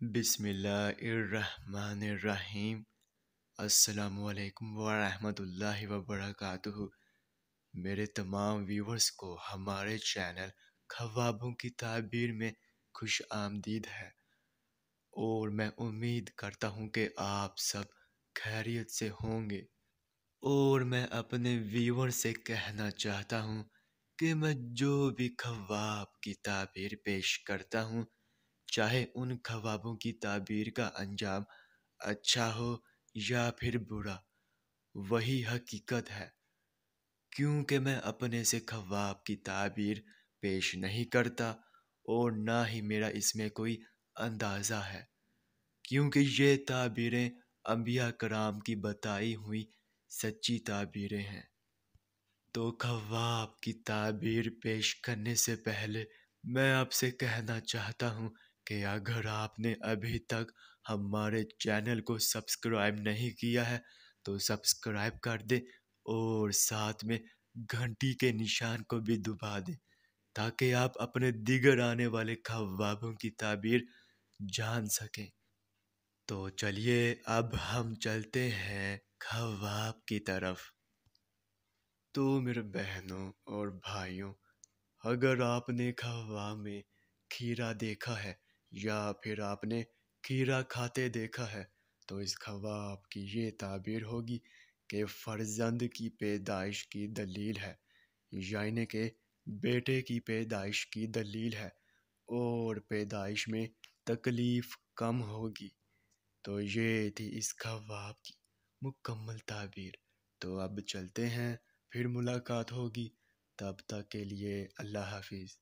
بسم اللہ الرحمن الرحیم۔ السلام علیکم ورحمۃ اللہ وبرکاتہ۔ میرے تمام ویورز کو ہمارے چینل خوابوں کی تعبیر میں خوش آمدید ہے، اور میں امید کرتا ہوں کہ آپ سب خیریت سے ہوں گے۔ اور میں اپنے ویور سے کہنا چاہتا ہوں کہ میں جو بھی خواب کی تعبیر پیش کرتا ہوں، چاہے ان خوابوں کی تعبیر کا انجام اچھا ہو یا پھر برا، وہی حقیقت ہے، کیونکہ میں اپنے سے خواب کی تعبیر پیش نہیں کرتا، اور نہ ہی میرا اس میں کوئی اندازہ ہے، کیونکہ یہ تعبیریں انبیاء کرام کی بتائی ہوئی سچی تعبیریں ہیں۔ تو خواب کی تعبیر پیش کرنے سے پہلے میں آپ سے کہنا چاہتا ہوں کہ اگر آپ نے ابھی تک ہمارے چینل کو سبسکرائب نہیں کیا ہے تو سبسکرائب کر دیں، اور ساتھ میں گھنٹی کے نشان کو بھی دبا دیں، تاکہ آپ اپنے دیگر آنے والے خوابوں کی تعبیر جان سکیں۔ تو چلیے اب ہم چلتے ہیں خواب کی طرف۔ تو میرے بہنوں اور بھائیوں، اگر آپ نے خواب میں کھیرا دیکھا ہے یا پھر آپ نے کھیرا کھاتے دیکھا ہے، تو اس خواب کی یہ تعبیر ہوگی کہ فرزند کی پیدائش کی دلیل ہے، یعنی کہ بیٹے کی پیدائش کی دلیل ہے، اور پیدائش میں تکلیف کم ہوگی۔ تو یہ تھی اس خواب کی مکمل تعبیر۔ تو اب چلتے ہیں، پھر ملاقات ہوگی، تب تک کے لیے اللہ حافظ۔